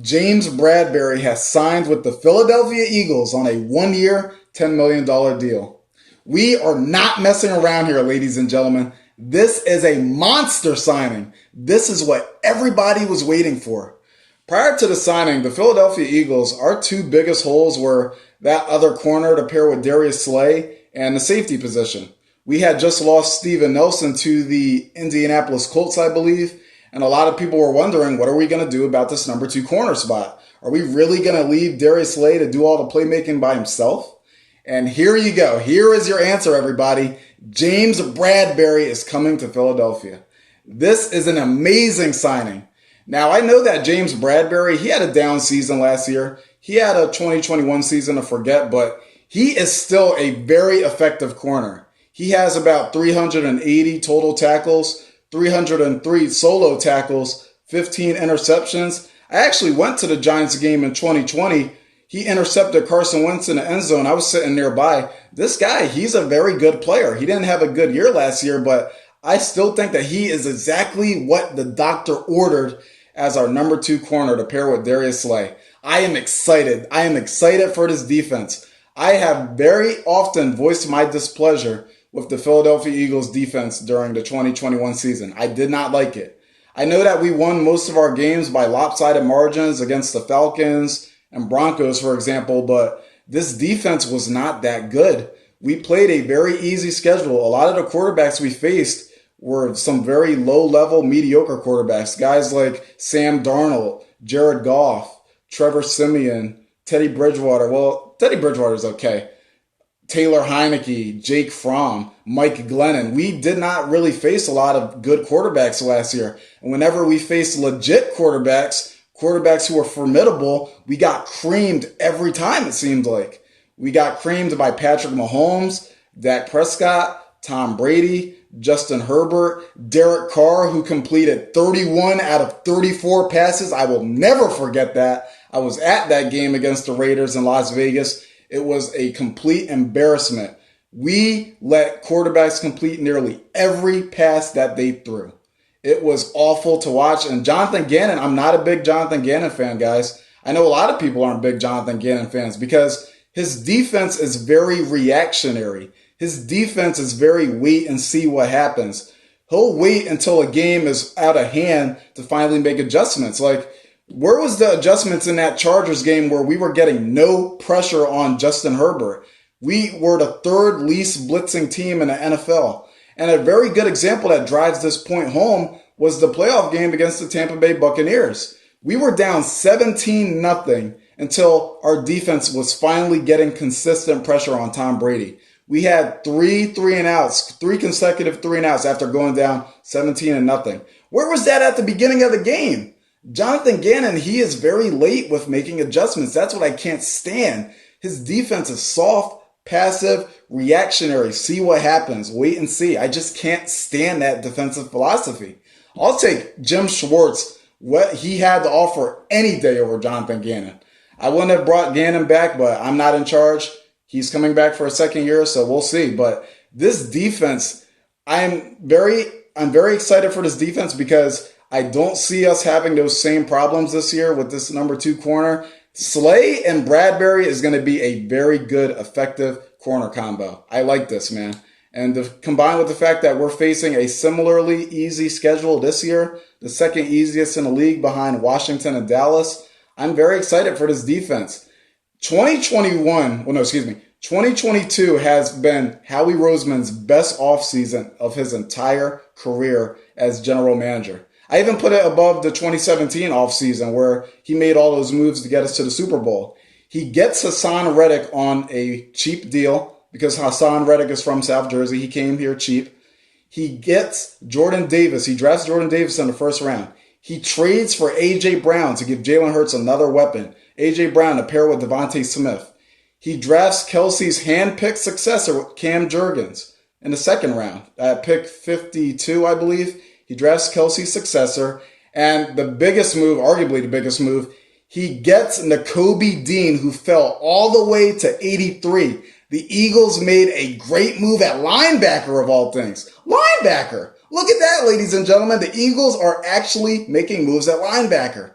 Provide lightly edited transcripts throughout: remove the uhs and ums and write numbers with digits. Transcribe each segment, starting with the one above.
James Bradberry has signed with the Philadelphia Eagles on a 1-year, $10 million deal. We are not messing around here, ladies and gentlemen. This is a monster signing. This is what everybody was waiting for. Prior to the signing, the Philadelphia Eagles, our two biggest holes were that other corner to pair with Darius Slay and the safety position. We had just lost Steven Nelson to the Indianapolis Colts, I believe, and a lot of people were wondering, what are we going to do about this number 2 corner spot? Are we really going to leave Darius Slay to do all the playmaking by himself? And here you go. Here is your answer, everybody. James Bradberry is coming to Philadelphia. This is an amazing signing. Now, I know that James Bradberry, he had a down season last year. He had a 2021 season to forget, but he is still a very effective corner. He has about 380 total tackles, 303 solo tackles, 15 interceptions. I actually went to the Giants game in 2020. He intercepted Carson Wentz in the end zone. I was sitting nearby. This guy, he's a very good player. He didn't have a good year last year, but I still think that he is exactly what the doctor ordered as our number 2 corner to pair with Darius Slay. I am excited. I am excited for this defense. I have very often voiced my displeasure with the Philadelphia Eagles defense during the 2021 season. I did not like it. I know that we won most of our games by lopsided margins against the Falcons and Broncos, for example, but this defense was not that good. We played a very easy schedule. A lot of the quarterbacks we faced were some very low-level, mediocre quarterbacks. Guys like Sam Darnold, Jared Goff, Trevor Siemian, Teddy Bridgewater. Well, Teddy Bridgewater's okay. Taylor Heineke, Jake Fromm, Mike Glennon. We did not really face a lot of good quarterbacks last year. And whenever we faced legit quarterbacks who were formidable, we got creamed every time, it seemed like. We got creamed by Patrick Mahomes, Dak Prescott, Tom Brady, Justin Herbert, Derek Carr, who completed 31 out of 34 passes. I will never forget that. I was at that game against the Raiders in Las Vegas. It was a complete embarrassment. We let quarterbacks complete nearly every pass that they threw. It was awful to watch. And Jonathan Gannon, I'm not a big Jonathan Gannon fan, guys. I know a lot of people aren't big Jonathan Gannon fans because his defense is very reactionary. His defense is very wait and see what happens. He'll wait until a game is out of hand to finally make adjustments. Like, where was the adjustments in that Chargers game where we were getting no pressure on Justin Herbert? We were the 3rd least blitzing team in the NFL. And a very good example that drives this point home was the playoff game against the Tampa Bay Buccaneers. We were down 17-0 until our defense was finally getting consistent pressure on Tom Brady. We had three consecutive 3-and-outs after going down 17-0. Where was that at the beginning of the game? Jonathan Gannon, he is very late with making adjustments. That's what I can't stand. His defense is soft, passive, reactionary. See what happens. Wait and see. I just can't stand that defensive philosophy. I'll take Jim Schwartz, what he had to offer any day over Jonathan Gannon. I wouldn't have brought Gannon back, but I'm not in charge. He's coming back for a second year, so we'll see. But this defense, I'm very excited for this defense because I don't see us having those same problems this year with this number 2 corner. Slay and Bradberry is going to be a very good, effective corner combo. I like this, man. And combined with the fact that we're facing a similarly easy schedule this year, the 2nd easiest in the league behind Washington and Dallas, I'm very excited for this defense. 2022 has been Howie Roseman's best offseason of his entire career as general manager. I even put it above the 2017 offseason where he made all those moves to get us to the Super Bowl. He gets Hassan Reddick on a cheap deal because Hassan Reddick is from South Jersey. He came here cheap. He gets Jordan Davis. He drafts Jordan Davis in the 1st round. He trades for A.J. Brown to give Jalen Hurts another weapon. A.J. Brown to pair with Devontae Smith. He drafts Kelsey's hand-picked successor with Cam Jurgens in the 2nd round. At pick 52, I believe. He drafts Kelsey's successor, and the biggest move, arguably the biggest move, he gets Nakobe Dean, who fell all the way to 83. The Eagles made a great move at linebacker of all things. Linebacker! Look at that, ladies and gentlemen. The Eagles are actually making moves at linebacker.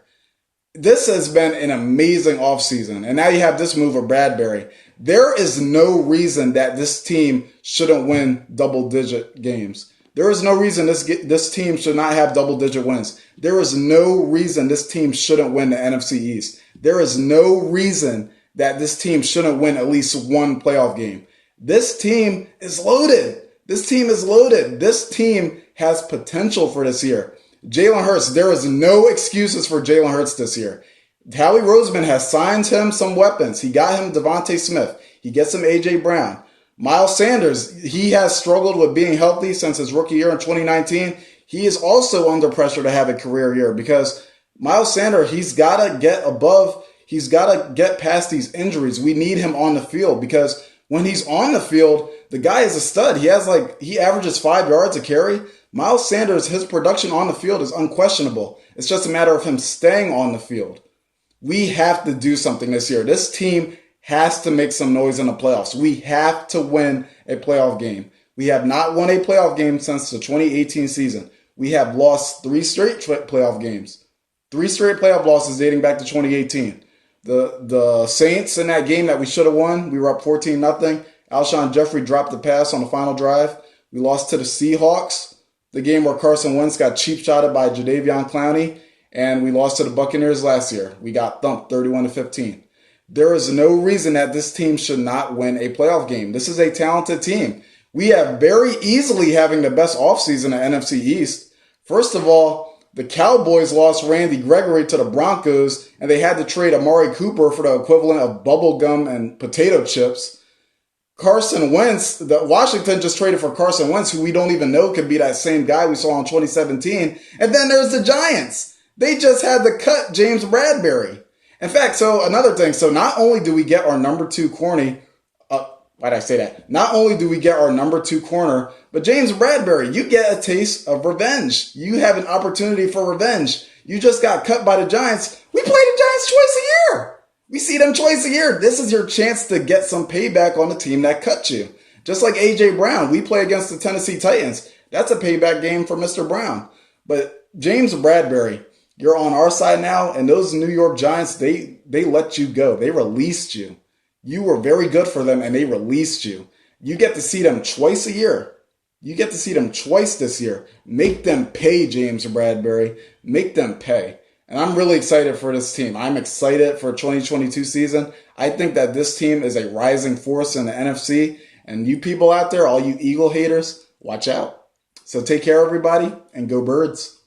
This has been an amazing offseason. And now you have this move of Bradberry. There is no reason that this team shouldn't win double-digit games. There is no reason this team should not have double-digit wins. There is no reason this team shouldn't win the NFC East. There is no reason that this team shouldn't win at least one playoff game. This team is loaded. This team is loaded. This team has potential for this year. Jalen Hurts, there is no excuses for Jalen Hurts this year. Howie Roseman has signed him some weapons. He got him Devontae Smith. He gets him A.J. Brown. Miles Sanders, he has struggled with being healthy since his rookie year in 2019. He is also under pressure to have a career year because Miles Sanders, he's got to get past these injuries. We need him on the field because when he's on the field, the guy is a stud. He averages 5 yards a carry. Miles Sanders, his production on the field is unquestionable. It's just a matter of him staying on the field. We have to do something this year. This team has to make some noise in the playoffs. We have to win a playoff game. We have not won a playoff game since the 2018 season. We have lost 3 straight playoff games. 3 straight playoff losses dating back to 2018. The Saints in that game that we should have won, we were up 14-0. Alshon Jeffrey dropped the pass on the final drive. We lost to the Seahawks, the game where Carson Wentz got cheap-shotted by Jadeveon Clowney, and we lost to the Buccaneers last year. We got thumped 31-15. There is no reason that this team should not win a playoff game. This is a talented team. We have very easily having the best offseason in the NFC East. First of all, the Cowboys lost Randy Gregory to the Broncos, and they had to trade Amari Cooper for the equivalent of bubble gum and potato chips. Carson Wentz, Washington just traded for Carson Wentz, who we don't even know could be that same guy we saw in 2017. And then there's the Giants. They just had to cut James Bradberry. In fact, so another thing, so not only do we get our number 2 corner, why'd I say that? Not only do we get our number 2 corner, but James Bradberry, you get a taste of revenge. You have an opportunity for revenge. You just got cut by the Giants. We play the Giants twice a year. We see them twice a year. This is your chance to get some payback on the team that cut you. Just like A.J. Brown, we play against the Tennessee Titans. That's a payback game for Mr. Brown. But James Bradberry, you're on our side now, and those New York Giants, they let you go. They released you. You were very good for them, and they released you. You get to see them twice a year. You get to see them twice this year. Make them pay, James Bradberry. Make them pay. And I'm really excited for this team. I'm excited for 2022 season. I think that this team is a rising force in the NFC. And you people out there, all you Eagle haters, watch out. So take care, everybody, and go Birds.